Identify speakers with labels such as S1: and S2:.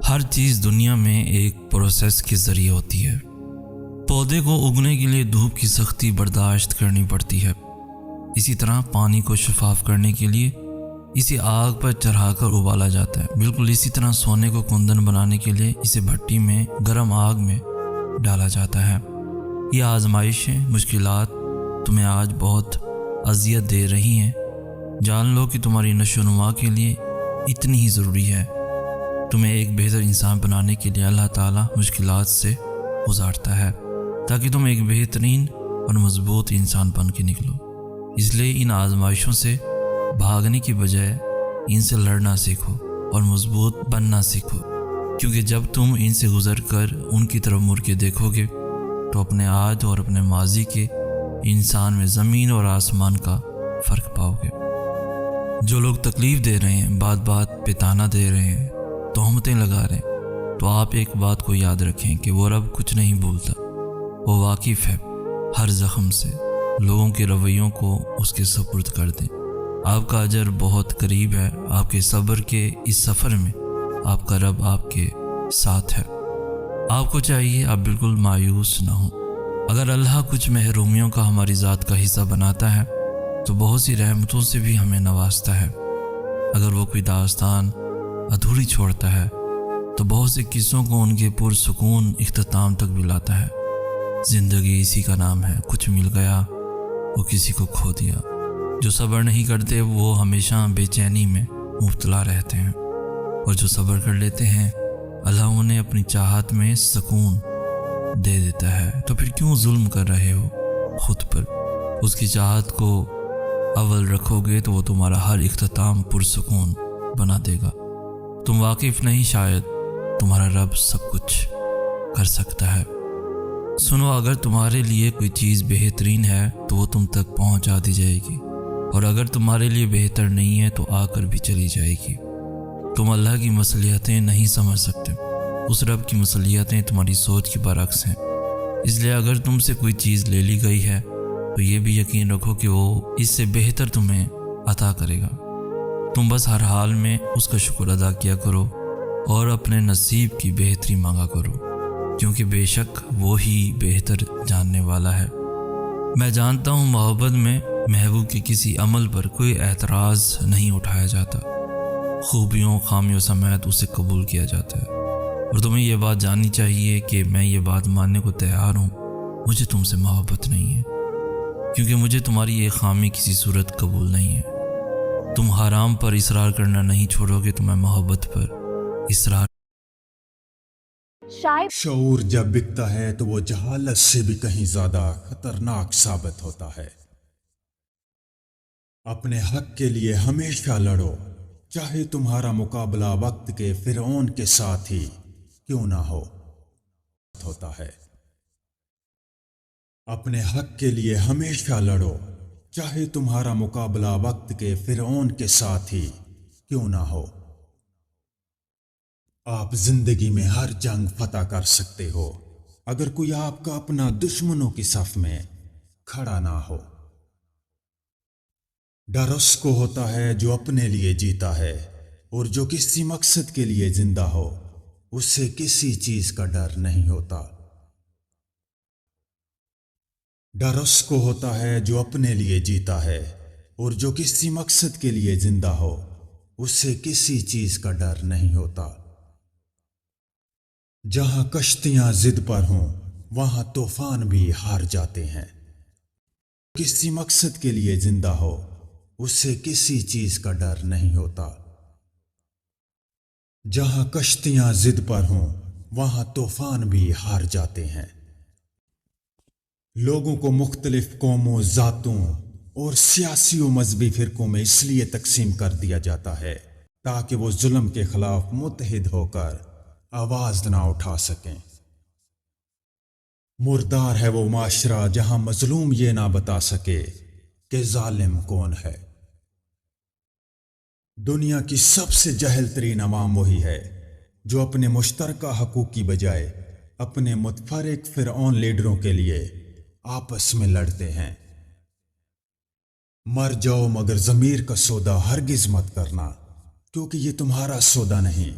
S1: ہر چیز دنیا میں ایک پروسیس کے ذریعے ہوتی ہے۔ پودے کو اگنے کے لیے دھوپ کی سختی برداشت کرنی پڑتی ہے۔ اسی طرح پانی کو شفاف کرنے کے لیے اسے آگ پر چڑھا کر ابالا جاتا ہے۔ بالکل اسی طرح سونے کو کندن بنانے کے لیے اسے بھٹی میں گرم آگ میں ڈالا جاتا ہے۔ یہ آزمائشیں، مشکلات تمہیں آج بہت اذیت دے رہی ہیں، جان لو کہ تمہاری نشو و نما کے لیے اتنی ہی ضروری ہے۔ تمہیں ایک بہتر انسان بنانے کے لیے اللہ تعالیٰ مشکلات سے گزارتا ہے تاکہ تم ایک بہترین اور مضبوط انسان بن کے نکلو۔ اس لیے ان آزمائشوں سے بھاگنے کی بجائے ان سے لڑنا سیکھو اور مضبوط بننا سیکھو، کیونکہ جب تم ان سے گزر کر ان کی طرف مڑ کے دیکھو گے تو اپنے آج اور اپنے ماضی کے انسان میں زمین اور آسمان کا فرق پاؤ گے۔ جو لوگ تکلیف دے رہے ہیں، بات بات پہ طعنہ دے رہے ہیں، تہمتیں لگا رہے ہیں، تو آپ ایک بات کو یاد رکھیں کہ وہ رب کچھ نہیں بھولتا، وہ واقف ہے ہر زخم سے۔ لوگوں کے رویوں کو اس کے سپرد کر دیں۔ آپ کا اجر بہت قریب ہے۔ آپ کے صبر کے اس سفر میں آپ کا رب آپ کے ساتھ ہے۔ آپ کو چاہیے آپ بالکل مایوس نہ ہوں۔ اگر اللہ کچھ محرومیوں کا ہماری ذات کا حصہ بناتا ہے تو بہت سی رحمتوں سے بھی ہمیں نوازتا ہے۔ اگر وہ کوئی داستان ادھوری چھوڑتا ہے تو بہت سے قصوں کو ان کے پرسکون اختتام تک بھی لاتا ہے۔ زندگی اسی کا نام ہے، کچھ مل گیا وہ کسی کو کھو دیا۔ جو صبر نہیں کرتے وہ ہمیشہ بے چینی میں مبتلا رہتے ہیں، اور جو صبر کر لیتے ہیں اللہ انہیں اپنی چاہت میں سکون دے دیتا ہے۔ تو پھر کیوں ظلم کر رہے ہو خود پر؟ اس کی چاہت کو اول رکھو گے تو وہ تمہارا ہر اختتام پرسکون بنا دے گا۔ تم واقف نہیں، شاید تمہارا رب سب کچھ کر سکتا ہے۔ سنو، اگر تمہارے لیے کوئی چیز بہترین ہے تو وہ تم تک پہنچا دی جائے گی، اور اگر تمہارے لیے بہتر نہیں ہے تو آ کر بھی چلی جائے گی۔ تم اللہ کی مصلحتیں نہیں سمجھ سکتے، اس رب کی مصلحتیں تمہاری سوچ کے برعکس ہیں۔ اس لیے اگر تم سے کوئی چیز لے لی گئی ہے تو یہ بھی یقین رکھو کہ وہ اس سے بہتر تمہیں عطا کرے گا۔ تم بس ہر حال میں اس کا شکر ادا کیا کرو اور اپنے نصیب کی بہتری مانگا کرو، کیونکہ بے شک وہی بہتر جاننے والا ہے۔ میں جانتا ہوں محبت میں محبوب کے کسی عمل پر کوئی اعتراض نہیں اٹھایا جاتا، خوبیوں خامیوں سمیت اسے قبول کیا جاتا ہے۔ اور تمہیں یہ بات جاننی چاہیے کہ میں یہ بات ماننے کو تیار ہوں، مجھے تم سے محبت نہیں ہے، کیونکہ مجھے تمہاری یہ خامی کسی صورت قبول نہیں ہے۔ تم حرام پر اصرار کرنا نہیں چھوڑو گے تو میں محبت پر اصرار۔
S2: شعور جب بکتا ہے تو وہ جہالت سے بھی کہیں زیادہ خطرناک ثابت ہوتا ہے۔ اپنے حق کے لیے ہمیشہ لڑو، چاہے تمہارا مقابلہ وقت کے فرعون کے ساتھ ہی کیوں نہ ہو۔ ہوتا ہے اپنے حق کے لیے ہمیشہ لڑو، چاہے تمہارا مقابلہ وقت کے فرعون کے ساتھ ہی کیوں نہ ہو۔ آپ زندگی میں ہر جنگ فتح کر سکتے ہو اگر کوئی آپ کا اپنا دشمنوں کی صف میں کھڑا نہ ہو۔ ڈر اس کو ہوتا ہے جو اپنے لیے جیتا ہے، اور جو کسی مقصد کے لیے زندہ ہو اسے کسی چیز کا ڈر نہیں ہوتا۔ ڈر اس کو ہوتا ہے جو اپنے لیے جیتا ہے، اور جو کسی مقصد کے لیے زندہ ہو اسے کسی چیز کا ڈر نہیں ہوتا۔ جہاں کشتیاں ضد پر ہوں وہاں طوفان بھی ہار جاتے ہیں۔ کسی مقصد کے لیے زندہ ہو اسے کسی چیز کا ڈر نہیں ہوتا۔ جہاں کشتیاں ضد پر ہوں وہاں طوفان بھی ہار جاتے ہیں۔ لوگوں کو مختلف قوموں، ذاتوں اور سیاسی و مذہبی فرقوں میں اس لیے تقسیم کر دیا جاتا ہے تاکہ وہ ظلم کے خلاف متحد ہو کر آواز نہ اٹھا سکیں۔ مردار ہے وہ معاشرہ جہاں مظلوم یہ نہ بتا سکے کہ ظالم کون ہے۔ دنیا کی سب سے جاہل ترین عوام وہی ہے جو اپنے مشترکہ حقوق کی بجائے اپنے متفرق فرعون لیڈروں کے لیے آپس میں لڑتے ہیں۔ مر جاؤ مگر ضمیر کا سودا ہرگز مت کرنا، کیونکہ یہ تمہارا سودا نہیں،